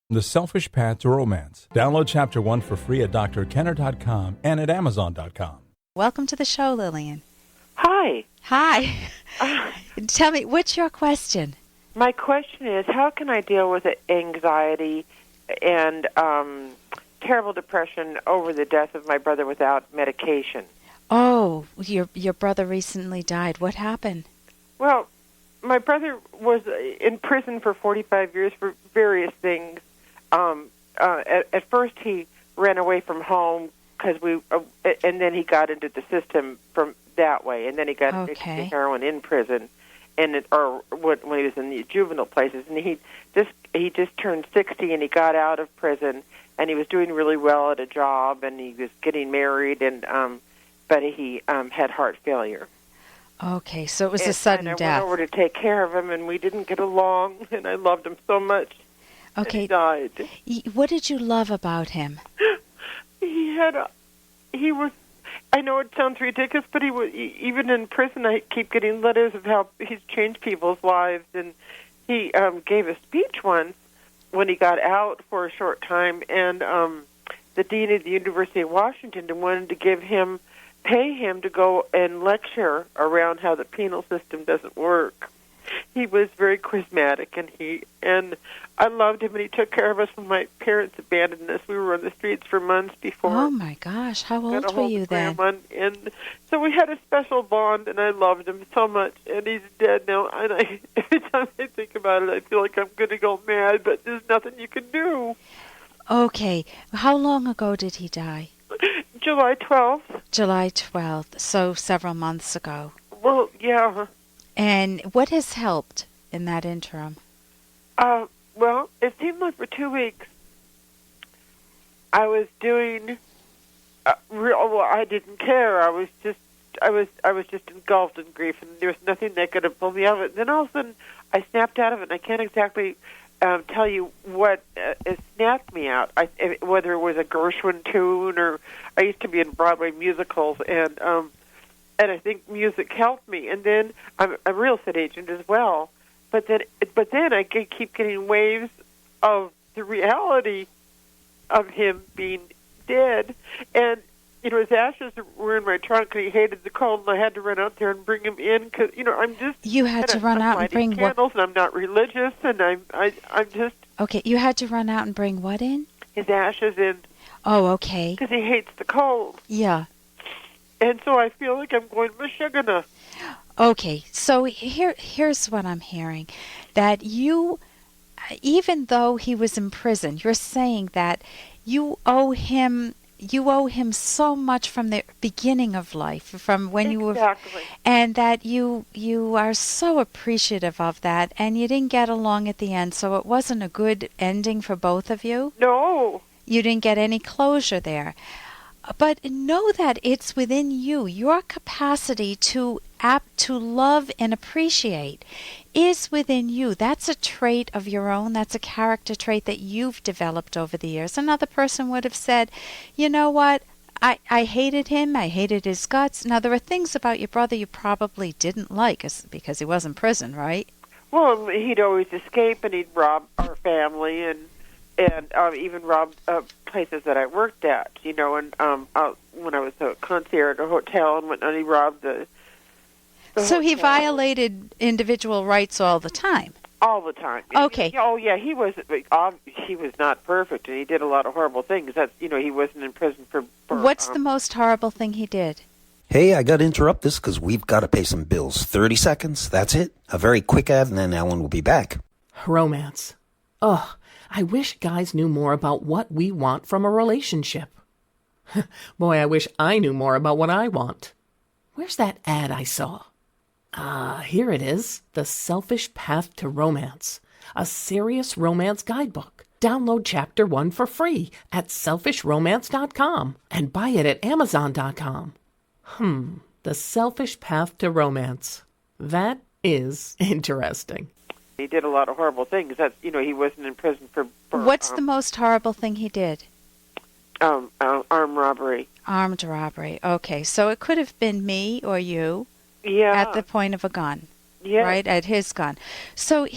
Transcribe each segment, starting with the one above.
The Selfish Path to Romance. Download Chapter 1 for free at drkenner.com and at amazon.com. Welcome to the show, Lillian. Hi. Hi. Tell me, what's your question? My question is, how can I deal with anxiety and terrible depression over the death of my brother without medication? Oh, your brother recently died. What happened? Well, my brother was in prison for 45 years for various things. At first, he ran away from home and then he got into the system from that way, and then he got addicted to heroin in prison, when he was in the juvenile places, and he just turned 60, and he got out of prison, and he was doing really well at a job, and he was getting married, and but he had heart failure. Okay, so it was a sudden death. I went over to take care of him, and we didn't get along, and I loved him so much. Okay. He died. What did you love about him? He was, I know it sounds ridiculous, but he was, even in prison, I keep getting letters of how he's changed people's lives, and he gave a speech once when he got out for a short time, and the dean of the University of Washington wanted to pay him to go and lecture around how the penal system doesn't work. He was very charismatic, and I loved him, and he took care of us when my parents abandoned us. We were on the streets for months before. Oh, my gosh. How old were you then? And so we had a special bond, and I loved him so much, and he's dead now. And every time I think about it, I feel like I'm going to go mad, but there's nothing you can do. Okay. How long ago did he die? July 12th. July 12th, so several months ago. Well, yeah. And what has helped in that interim? Well, it seemed like for 2 weeks I was doing I didn't care. I was just engulfed in grief, and there was nothing that could have pulled me out of it. And then all of a sudden, I snapped out of it, and I can't exactly tell you what snapped me out. Whether it was a Gershwin tune, or I used to be in Broadway musicals, and I think music helped me. And then I'm a real estate agent as well. But then I keep getting waves of the reality of him being dead. And, his ashes were in my trunk, and he hated the cold, and I had to run out there and bring him in because, I'm just... You had to run out and bring candles, and I'm not religious, and I'm just... Okay, you had to run out and bring what in? His ashes in. Oh, okay. Because he hates the cold. Yeah. And so I feel like I'm going Michigan. Okay, so here's what I'm hearing. That you, even though he was in prison, you're saying that you owe him so much from the beginning of life, from when you were, and that you are so appreciative of that, and you didn't get along at the end, so it wasn't a good ending for both of you? No. You didn't get any closure there. But know that it's within you. Your capacity to love and appreciate is within you. That's a trait of your own. That's a character trait that you've developed over the years. Another person would have said, you know what, I hated him. I hated his guts. Now, there are things about your brother you probably didn't like because he was in prison, right? Well, he'd always escape, and he'd rob our family, and even robbed places that I worked at, and when I was a concierge at a hotel and whatnot, he robbed the So hotel. He violated individual rights all the time? All the time. Okay. He was not perfect, and he did a lot of horrible things. That's, he wasn't in prison for What's the most horrible thing he did? Hey, I got to interrupt this because we've got to pay some bills. 30 seconds, that's it. A very quick ad, and then Ellen will be back. Romance. Ugh. I wish guys knew more about what we want from a relationship. Boy, I wish I knew more about what I want. Where's that ad I saw? Here it is. The Selfish Path to Romance. A serious romance guidebook. Download Chapter 1 for free at selfishromance.com and buy it at amazon.com. The Selfish Path to Romance. That is interesting. He did a lot of horrible things. That's, he wasn't in prison for What's the most horrible thing he did? Armed robbery. Armed robbery. Okay, so it could have been me or you. Yeah. At the point of a gun. Yes. right? At his gun. So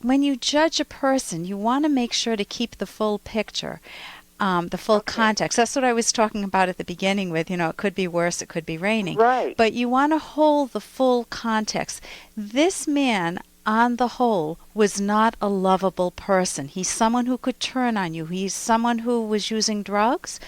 when you judge a person, you want to make sure to keep the full picture. The full context. That's what I was talking about at the beginning with, it could be worse, it could be raining. Right. But you want to hold the full context. This man, on the whole, was not a lovable person. He's someone who could turn on you. He's someone who was using drugs.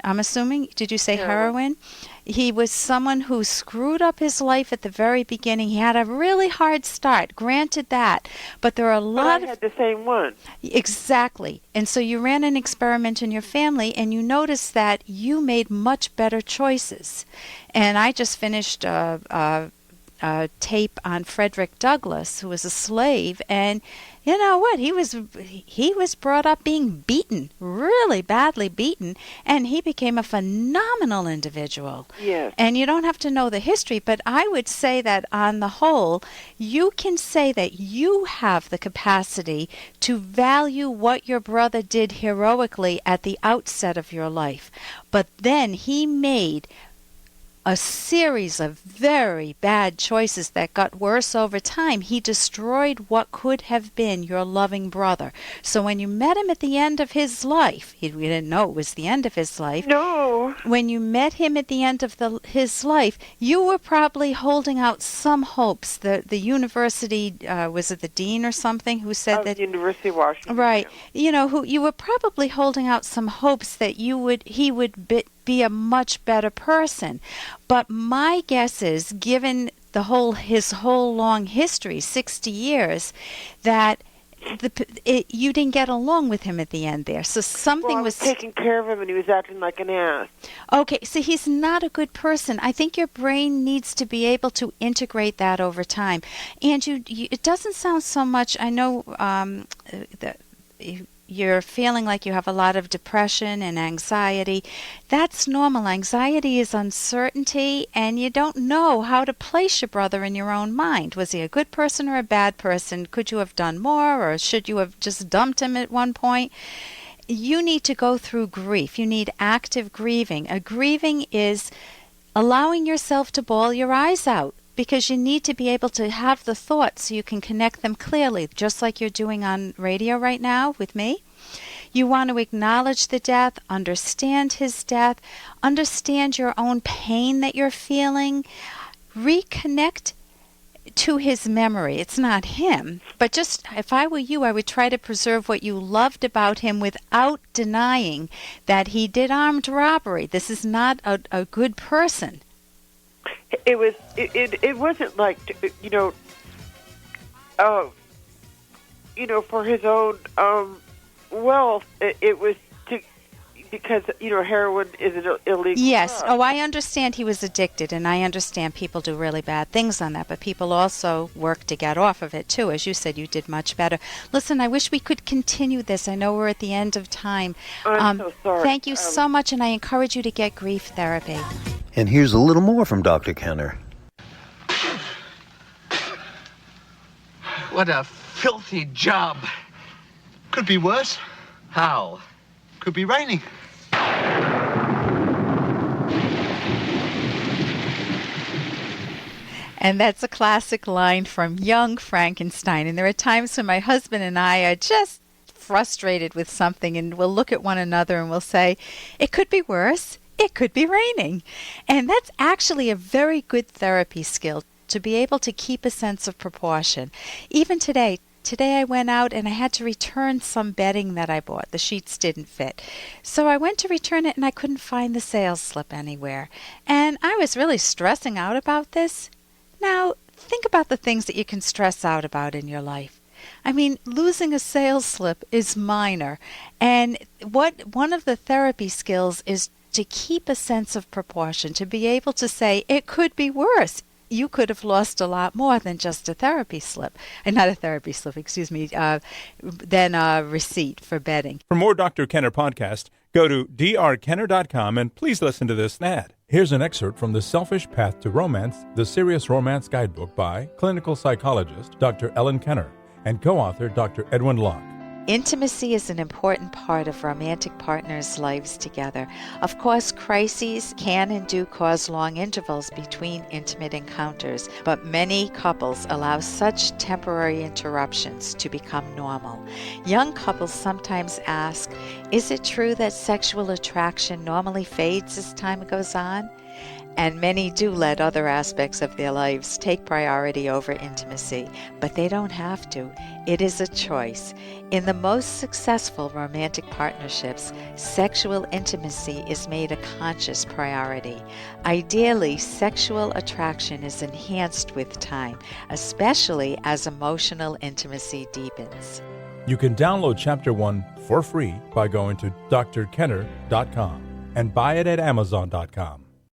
I'm assuming, did you say heroin? He was someone who screwed up his life at the very beginning. He had a really hard start, granted that. But there are a lot I had the same one. Exactly. And so you ran an experiment in your family, and you noticed that you made much better choices. And I just finished a tape on Frederick Douglass, who was a slave, and you know what? He was brought up being beaten, really badly beaten, and he became a phenomenal individual. Yes. And you don't have to know the history, but I would say that on the whole, you can say that you have the capacity to value what your brother did heroically at the outset of your life. But then he made a series of very bad choices that got worse over time. He destroyed what could have been your loving brother. So when you met him at the end of his life, we didn't know it was the end of his life. No. When you met him at the end of his life, you were probably holding out some hopes. The university, was it the dean or something, who said that... University of Washington. Right. Yeah. Who you were probably holding out some hopes that he would be a much better person. But my guess is, given his whole long history, 60 years, that you didn't get along with him at the end there. So something I was taking care of him, and he was acting like an ass. Okay, so he's not a good person. I think your brain needs to be able to integrate that over time. And it doesn't sound so much, I know you're feeling like you have a lot of depression and anxiety. That's normal. Anxiety is uncertainty, and you don't know how to place your brother in your own mind. Was he a good person or a bad person? Could you have done more, or should you have just dumped him at one point? You need to go through grief. You need active grieving. A grieving is allowing yourself to bawl your eyes out, because you need to be able to have the thoughts so you can connect them clearly, just like you're doing on radio right now with me. You want to acknowledge the death, understand his death, understand your own pain that you're feeling, reconnect to his memory. It's not him, but just, if I were you, I would try to preserve what you loved about him without denying that he did armed robbery. This is not a good person. It wasn't like, for his own wealth. It was because heroin is an illegal Yes. drug. Oh, I understand he was addicted, and I understand people do really bad things on that, but people also work to get off of it too. As you said, you did much better. Listen, I wish we could continue this. I know we're at the end of time. I'm so sorry. Thank you so much, and I encourage you to get grief therapy. And here's a little more from Dr. Kenner. What a filthy job. Could be worse. How? Could be raining. And that's a classic line from Young Frankenstein. And there are times when my husband and I are just frustrated with something, and we'll look at one another and we'll say, it could be worse. It could be raining. And that's actually a very good therapy skill, to be able to keep a sense of proportion. Even today I went out and I had to return some bedding that I bought. The sheets didn't fit. So I went to return it and I couldn't find the sales slip anywhere. And I was really stressing out about this. Now, think about the things that you can stress out about in your life. I mean, losing a sales slip is minor. And one of the therapy skills is to keep a sense of proportion, to be able to say, it could be worse. You could have lost a lot more than just a therapy slip. Not a therapy slip, than a receipt for bedding. For more Dr. Kenner podcast, go to drkenner.com and please listen to this ad. Here's an excerpt from The Selfish Path to Romance, the Serious Romance Guidebook by clinical psychologist Dr. Ellen Kenner and co-author Dr. Edwin Locke. Intimacy is an important part of romantic partners' lives together. Of course, crises can and do cause long intervals between intimate encounters, but many couples allow such temporary interruptions to become normal. Young couples sometimes ask, is it true that sexual attraction normally fades as time goes on? And many do let other aspects of their lives take priority over intimacy, but they don't have to. It is a choice. In the most successful romantic partnerships, sexual intimacy is made a conscious priority. Ideally, sexual attraction is enhanced with time, especially as emotional intimacy deepens. You can download Chapter 1 for free by going to drkenner.com and buy it at amazon.com.